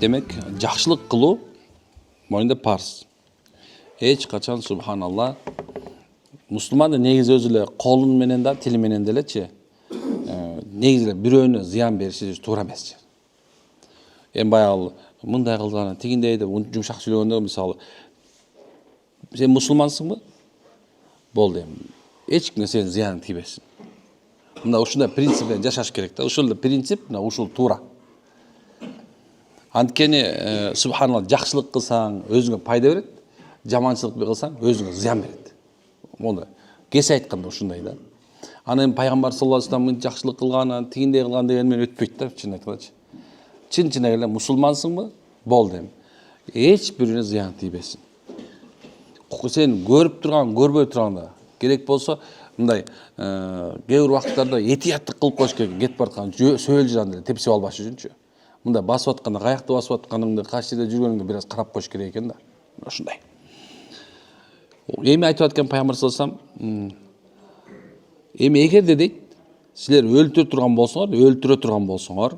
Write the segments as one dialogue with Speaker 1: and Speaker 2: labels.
Speaker 1: Demek жақсылық қылу мойында парыз. Эч качан субханалла мусулманды негизи өзү эле колун менен да тили менен делечи негизи эле бирөөнө зыян бериши туура эмес. Эми баягы мындай кылган тигиндей деп жумшак сүйлөгөндө мисалы сен мусулмансыңбы? Болду эми. Эч кимге сенин зыяның тийбесин. Мына ушундай принципте жашаш керек да. Ушул принцип, мына ушул туура. Анткени субханалла жакшылык кылсаң өзүңө пайда берет, жаманчылык кылсаң өзүңө зыян берет. Монда кесе айтканда ушундай да. Анан пайгамбар саллаллаху алейхи вассалам жакшылык кылган, тигиндей кылган деген мен өтпөйт да, чын айткандачы. Чын эле мусулмансыңбы? Болду эми. Эч бирине зыян тийбесин. Сен көрүп турган, көрбөй турганда керек болсо мындай кээ бир убакыттарда этияттык кылып коюш керек. Кетип бараткан сөөл жыраны эле тепсип албаш үчүнчү. Мындай басып атканда, каякты басып атканыңды, кайсы жерде жүргөнүңдү бир аз карап коюш керек экен да. Ушундай. Эми айтып аткан пайгамбар саллаллаху алейхи вассалам, эми эгерде дейт, силер өлтүрө турган болсоңор,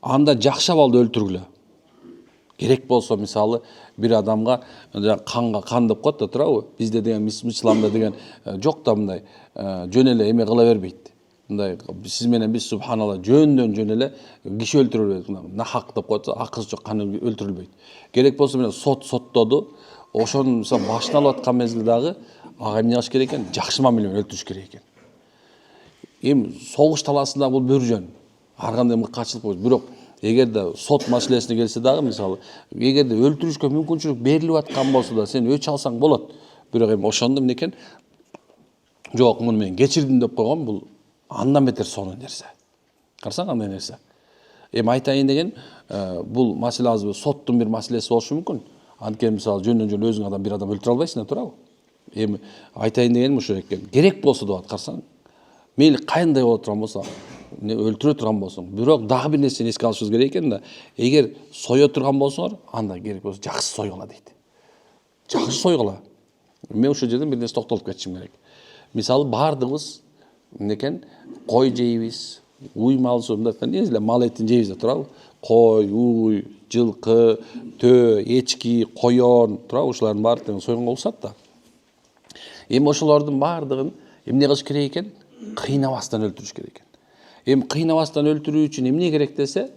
Speaker 1: анда жакшы абалда өлтүргүлө. Керек болсо мисалы бир адамга кан деп коет да турабы? Бизде деген исламда деген жок да мындай жөн эле эме кыла бербейт. Мындай сиз менен биз субханалла жөн эле киши өлтүрөлбөйт. Нахак деп коет, акысыз жок кан өлтүрүлбөйт. Керек болсо менен соттоду. Ошонун мисалы башын алып аткан мезгилде дагы ага эмне кылыш керек экен? Жакшы мамиле менен өлтүрүш керек экен. Эми согуш талаасында бул бир жөн. Ар кандай мыкаачылык болот. Бирок эгерде сот маселесине келсе дагы мисалы эгерде өлтүрүшкө мүмкүнчүлүк берилип аткан болсо да сен өч алсаң болот. Бирок эми ошондо эмне экен? Жок, муну мен кечирдим деп койгон, бул андан бетер сонун нерсе. Карасаң кандай нерсе. Эми айтайын деген бул маселе азыр соттун бир маселеси болушу мүмкүн. Анткени мисалы жөн өзүң бир адам өлтүрө албайсың да, туурабы? Эми айтайын дегеним ушул экен. Керек болсо деп карасаң, мейли кандай боло турган болсо, өлтүрө турган болсоң, бирок дагы бир нерсени эске алышыбыз керек экен да. Эгер сое турган болсоңор, анда керек болсо жакшы сойгула дейт. Жакшы сойгула. Мен ушул жерден бир нерсе токтолуп кетишим керек. Мисалы бардыгыбыз эмнекен кой жейбиз, уй мал сонда негизи эле мал этин жейбиз да, туурабы? Кой, уй, жылкы, төө, эчки, коён, туурабы? Ушулардын баары сойгонго болушат да. Эми ошолордун баардыгын эмне кылыш керек экен? Кыйнабастан өлтүрүш керек экен. Эми кыйнабастан өлтүрүү үчүн эмне керек десе,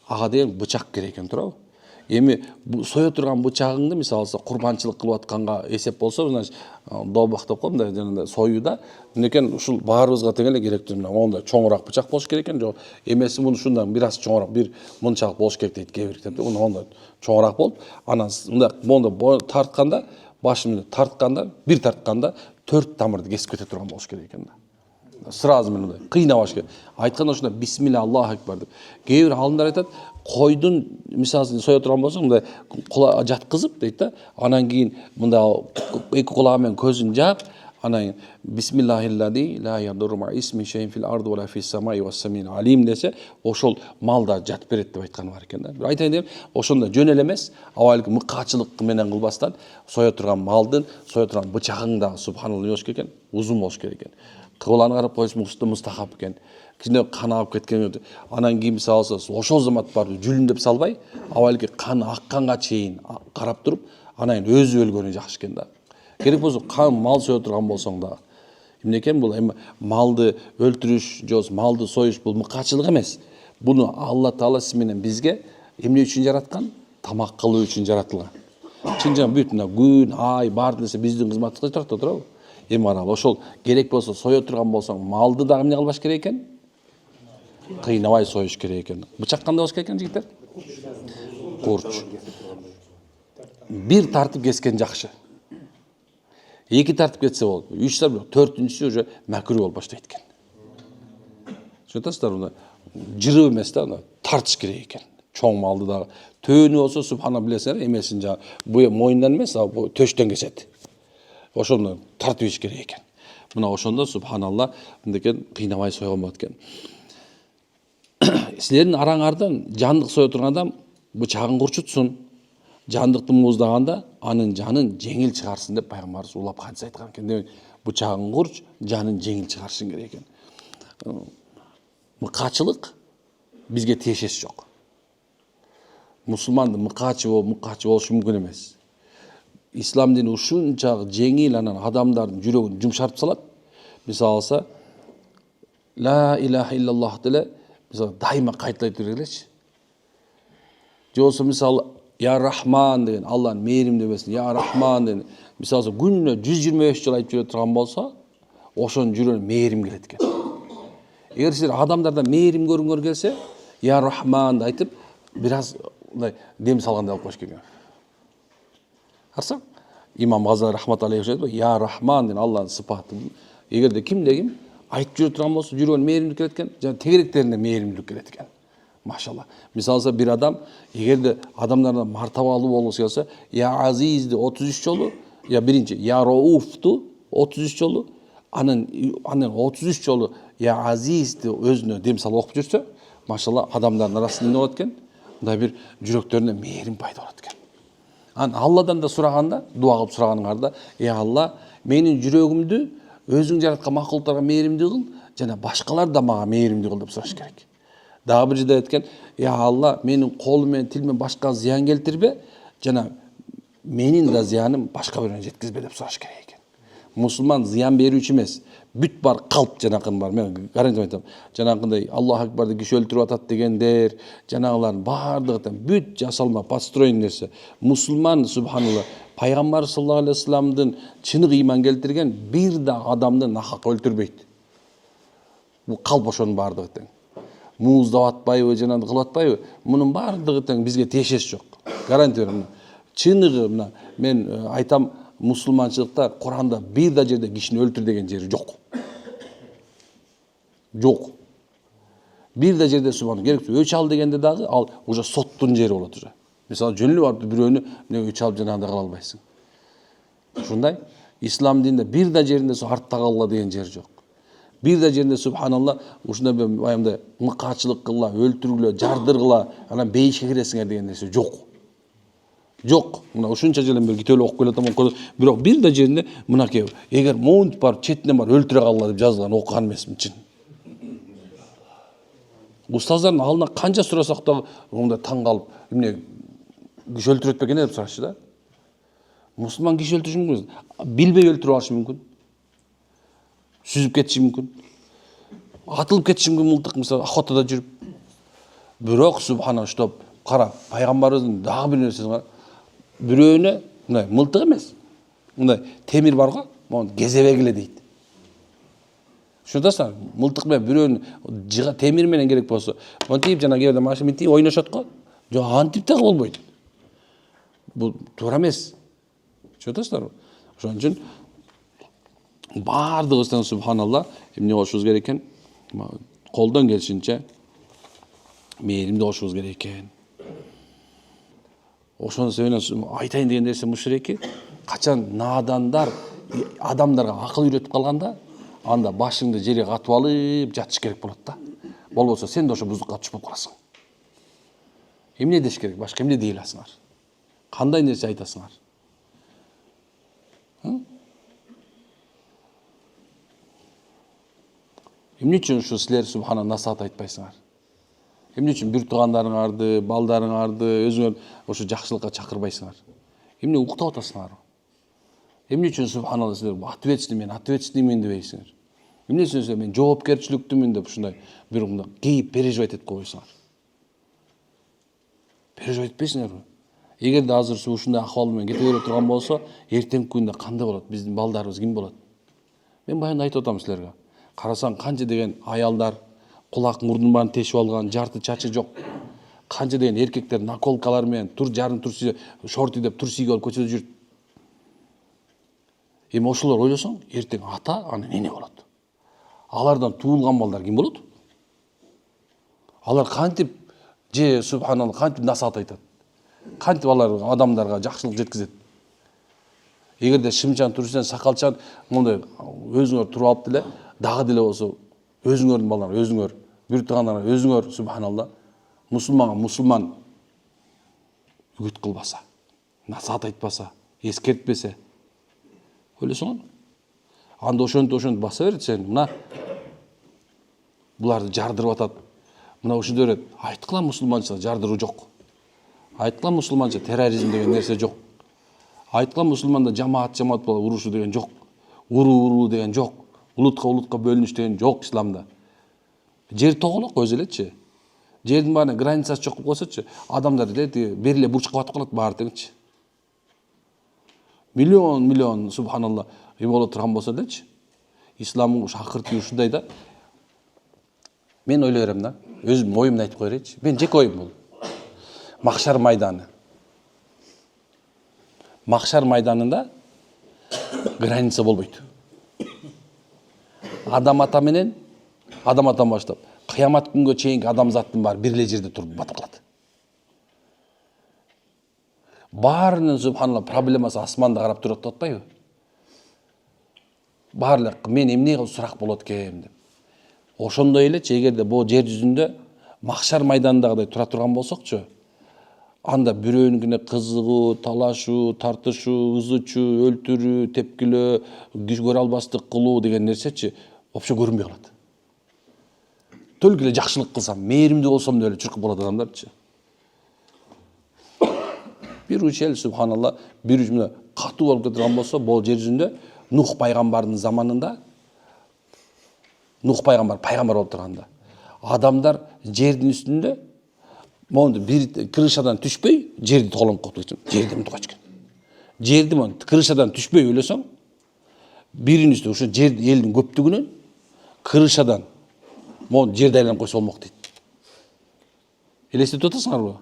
Speaker 1: ага деген бычак керек экен, туурабы? Эми сое турган бычагыңды мисалы курбанчылык кылып атканга эсеп болсо, значит, добак деп коем да, жанагындай союуда, эмнекен ушул баарыбызга тең эле керектүү мондай чоңураак бычак болуш керек экен, жок. Эмеси муну ушундан бир аз чоңураак, бир мынчалык болуш керек дейт кээ бир китепте. Муну ондай чоңураак болуп, анан мындай мондай тартканда, башын тартканда, бир тартканда 4 тамырды кесип кете турган болуш керек экен да. Сразу мындай кыйнабаш керек. Айтканда ошондой бисмилля Аллаху акбар деп. Кээ бир алымдар айтат, койдун мисалы сое турган болсоң, мындай жаткызып дейт да, анан кийин мындай эки кулагы менен көзүн жаап, анан бисмиллахиллади ла ядурру ма исми шейин фил арди ва фис самаи ва самин алим десе, ошол малда жатып берет деп айтканы бар экен да. Бир айтайын дегем, ошондо жөн эле эмес, абайлык мыкаачылык менен кылбастан сое турган малдын, сое турган бычагың да субханалла болуш керек экен, узун болуш керек экен. Кыбланы карап коюш мустахаб экен. Кичине кан агып кеткен, анан кийин мисалы ошол замат барып жүлүндөп салбай, абайлык кан акканга чейин карап туруп, анан өзү өлгөнү жакшы экен да. Керек болсо мал сое турган болсоң да, эмне экен бул эми малды өлтүрүш, жок, малды союш бул мыкаачылык эмес. Буну Алла Таала сиз менен бизге эмне үчүн жараткан? Тамак кылуу үчүн жаратылган. Чын жана бүт мына күн, ай, баардык нерсе биздин кызматыбызга турат да, туурабы? Эми арал ошол керек болсо сое турган болсоң, малды дагы эмне кылбаш керек экен? Кыйнабай союш керек экен. Бычак кандай болуш керек экен, жигиттер? Курч. Бир тартып кескен жакшы. 2 тартып кетсе болот. 3 тартып, 4-үнчүсү уже макру болуп баштайт экен. Түшүнөсүздөр, мына жырып эмес да, тартыш керек экен. Чоң малды дагы. Төөнү болсо субхана билесиңер, эмесин жана бу мойнундан эмес, төштөн кесет. Ошондо тартып иш керек экен. Мына ошондо субханалла мындай кыйнабай сойгон болот экен. Силердин араңардан жандык сое турган адам бычагын курчутсун. Жандыкты мууздаганда анын жанын жеңил чыгарсын деп пайгамбарыбыз улап хадис айткан экен. Демек бычагын курч, жанын жеңил чыгарышың керек экен. Мыкаачылык бизге тиешеси жок. мусулманды мыкаачы болушу мүмкүн эмес. Ислам дини ушунчалык жеңил анан адамдардын жүрөгүн жумшартып салат. Мисалы алса, ла илаха иллаллах деле мисалы дайыма кайталай тура элечи. Же болсо мисалы я рахман деген Алланын мээримдебесин, я рахман деген мисалы күнүнө 125 жыл айтып жүрө турган болсо, ошонун жүрөгүнө мээрим келет экен. Эгер силер адамдардан мээрим көрүңөр келсе, я рахманды айтып, бир аз мындай дем салгандай болуп коюш керек. Карасаң, имам Газали рахмат алейхи айтып, я рахман деген Алланын сыпаты. Эгерде кимде ким айтып жүрө турган болсо, жүрөгүнө мээримдик келет экен, жана тегеректерине мээримдик келет экен. Машалла. Мисалы бир адам эгерде адамдардан мартабалуу болгусу келсе, я азизди 33 жолу, я биринчи я рауфту 33 жолу, анан 33 жолу я азизди өзүнө дем салып окуп жүрсө, машалла адамдардын арасында эмне болот экен? Мындай бир жүрөктөрүнө мээрим пайда болот экен. Алладан да сураганда, дуа кылып сураганыңарда, Алла, менин жүрөгүмдү өзүң жараткан макулуктарга мээримдүү кыл, жана башкалар да мага мээримдүү кыл деп сураш керек. Дагы бир жерде айткен, Алла, менин колум менен тилим менен башка зыян келтирбе, жана менин да зыяным башка бирөөнө жеткизбе деп сураш керек экен. Мусулман зыян берүүчү эмес, бүт бар калп жанакын бар. Мен гарантия айтам. Жанакындай Аллах акбарды киши өлтүрүп атат дегендер, жанагылардын баардыгы бүт жасалма, подстроен нерсе. Мусулман субханалла пайгамбар саллаллаху алейхи вассаламдын чыныгы ыйман келтирген бир да адамды нахак өлтүрбөйт. Бул калп ошонун баардыгы тең. Мууздап атпайбы, жанагы кылып атпайбы? Мунун баардыгы тең бизге тиешеси жок. Гарантия берем. Чыныгы мына мен айтам, мусулманчылыкта Куранда бир да жерде кишини өлтүр деген жери жок. Жок. Бир да жерде субхан керек өч ал дегенде дагы ал уже соттун жери болот уже. Мисалы жөнлүү барып бирөөнү өч алып жанагындай кыла албайсың. Ушундай ислам дининде бир да жеринде артта калгыла деген жер жок. Бир да жеринде субханалла ушундай баягындай мыкаачылык кылла, өлтүргүлө, жардыргыла, анан бейишке киресиңер деген нерсе жок. Жок. Мына ушунча жылдан бери китеп окуп келатам, бирок бир да жеринде мынакей эгер моунт бар, четинен бар өлтүрө калла деп жазылган окуган эмесмин чын. Устаздардын алдына канча сурасак да мындай таң калып, эмне киши өлтүрөт бекен деп сурашчу да. Мусулман киши өлтүрүшү мүмкүн. Билбей өлтүрүп алышы мүмкүн. Сүзүп кетиши мүмкүн. Атылып кетиши мүмкүн мылтык, мисалы охотада жүрүп. Бирок субхана уштап кара, пайгамбарыбыздын дагы бир нерсеси бар. Бирөөнө мындай мылтык эмес. Мындай темир бар го, мону кезебегиле дейт. Шунтасың, мылтык менен бирөөнү темир менен керек болсо, монтип жана кээде машина минтип ойношот го. Жок, антип так болбойт. Бул туура эмес. Шунтасыңарбы? Ошон үчүн баардыгыбыздан субханалла эмне болушубуз керек экен? Колдон келишинче мээримдүү болушубуз керек экен. Ошонун себебинен айтайын деген нерсе мушуреки, качан надандар адамдарга акыл үйрөтүп калганда, анда башыңды жерге катып алып жатыш керек болот да. Болбосо сен да ошо бузукка түшүп болуп каласың. Эмне деш керек? Башка эмне дей аласыңар? Кандай нерсе айтасыңар? Эмне үчүн ушу силер субхана насаат айтпайсыңар? Эмне үчүн бир туугандарыңарды, балдарыңарды өзүңөр ошо жакшылыкка чакырбайсыңар? Эмне уктап атасыңар? Эмне үчүн субханалла силер ответственныймын дебейсиңер? Эмне үчүн силер мен жоопкерчиликтүүмүн деп ушундай бир кейип переживать этип койсуңар? Переживать этпейсиңерби? Эгерде азыр ушундай акыбал менен кете бере турган болсо, эртеңки күндө кандай болот? Биздин балдарыбыз ким болот? Мен баягы айтып атам силерге. Карасаң канча деген аялдар кулак мурдун баарын тешип алган, жарты чачы жок. Канча деген эркектер наколкалар менен жарым турси шорти деп турси кийип алып көчөдө жүрүп. Эми ошолор ойлосоң, эртең ата, анан эне болот. Алардан туулган балдар ким болот? Алар кантип же субханалла кантип насаат айтат? Кантип алар адамдарга жакшылык жеткизет? Эгерде шымчан, турсен, сакалчан мондай өзүңөр туруп алып деле, дагы деле болсо өзүңөрдүн балдар, өзүңөр, бир туугандар, өзүңөр субханалла мусулман үгүт кылбаса, насаат айтпаса, эскертпесе, ойлосоңор. Анда ошентип баса берет сен. Мына буларды жардырып атат. Мына ушинде берет. Айткыла мусулманчылык жардыруу жок. Айтқан мұсылманша терроризм деген нәрсе жоқ. Айтқан мұсылманда жамаат болуп урушу деген жоқ. Уру деген жоқ. Улутқа бөлүнүш деген жоқ исламда. Жер тоголок өзү элечи. Жердин баарына границасы жок болуп койсочу, адамдар бериле бурчка батып калат баары дегенчи. Миллион субханалла боло турган болсо делечи. Исламдын шакыртуу ушундай да. Мен ойлой берем да. Өзүм оюмду айтып коерейинчи. Мен жеке оюм бул. Махшар майданы. Махшар майданында граница болбойт. Адам атан баштап кыямат күнгө чейинки адамзаттын баары бир эле жерде туруп батып калат. Баарынын субханалла проблемасы асманда карап турат деп атпайбы? Баарлык мен эмне кылып сурак болот экен деп. Ошондой элечи, эгерде бул жер жүзүндө махшар майданындагыдай тура турган болсокчу, анда бирөөнүкүнө кызыгуу, талашуу, тартышуу, ызычуу, өлтүрүү, тепкилөө, көрө албастык кылуу деген нерсечи вообще көрүнбөй калат. Төлгү эле жакшылык кылсам, мээримдүү болсом деле чуркуп калат адамдарчы. Бир учел субханалла, бир мына катуу болуп кетирген болсо, бул жер жүзүндө Нух пайгамбардын заманында, Нух пайгамбар болуп турганда, адамдар жердин үстүндө монду бир крышадан түшпөй, жерди толонуп калып кеткен. Жерди мынтип качкан. Жерди монду крышадан түшпөй өлөсөң, биринин үстүнө ошо жерди элдин көптүгүнөн крышадан монду жерди айланып койсо болмок дейт. Элестетип атасыңарбы?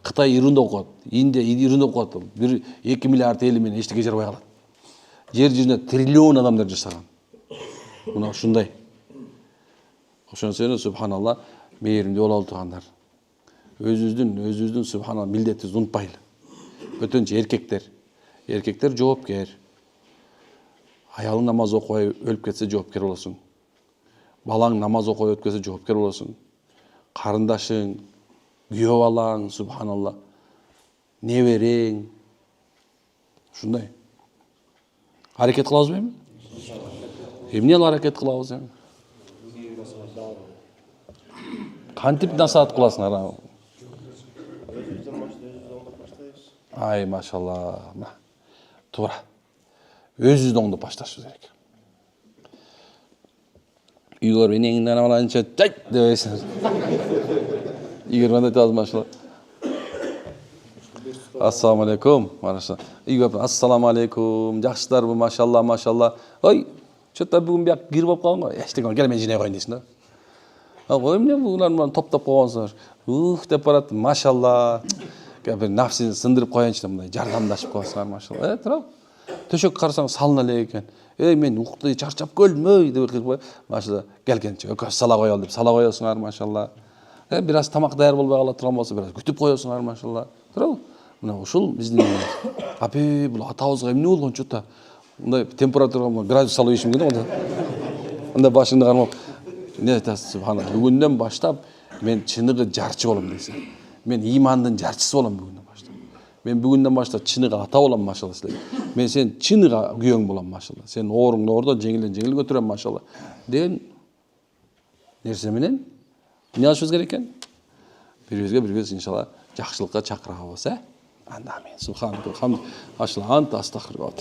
Speaker 1: Кытай ирындап калат, Индия ирындап калат. 1-2 миллиард эли менен эчтеке жарабай калат. Жер жүзүндө триллион адамдар жашаган. Мына ушундай. Ошону субханалла мээримдүү боло тургандар. Өзүбүздүн субханалла милдетибизди унутпайлы. Өтөнчү эркектер жоопкер. Аялың намаз окубай өлүп кетсе жоопкер болосуң. Балаң намаз окубай өтүп кетсе жоопкер болосуң. Карындашың, күйөө балаң, субханалла, неберең. Ушундай. Аракет кылабызбы эми? Эмне алып аракет кылабыз эми? Кантип насаат кыласыңар? Ай, машалла. Туура. Өзүбүздү оңдоп башташыбыз керек. Үйгөр менен аланча жайт дебейсиңер. Игорь мындай айтабыз машалла. Ассаламу алейкум. Игорь, ассаламу алейкум. Жакшысыздарбы? Машалла. Ой, чөтө бүгүн бияк кирип алып калдым го. Эчтеке кел мен жинай коеюн дейсиң да. Ой, эмне булар менен топтоп койгонсуңар? Деп барат. Машалла. Бир нафсини сындырып коеюнчу деп мындай жардамдашып коесуңар, машалла. Тура. Төшөк карасаң салына эле экен. Мен уктай чарчап көлдүм, деп кирип, машалла, келгенче экөөбүз сала коелу деп сала коесуңар, машалла. Бир аз тамак даяр болбой кала турган болсо, бир аз күтүп коесуңар, машалла. Туурабы? Мына ушул биздин апе, бул атабызга эмне болгончу да? Мындай температурага градус салып ийишим керек да. Мында башыңды кармап, эмне айтасыз, субханалла. Бүгүндөн баштап мен чыныгы жарчы болом дейсиң. Мен имандын жарчысы болом бүгүндөн баштап. Мен бүгүндөн баштап чыныгы ата болом, машалла силерге. Мен сен чыныгы күйөөң болом, машалла. Сен ооруңду ордо, жеңилден жеңил көтөрөм, машалла. Деген нерсе менен эмне алышыбыз керек экен? Бирибизге иншалла жакшылыкка чакырабыз, Анда амин. Субханалла. Машалла, анта астагфирулла.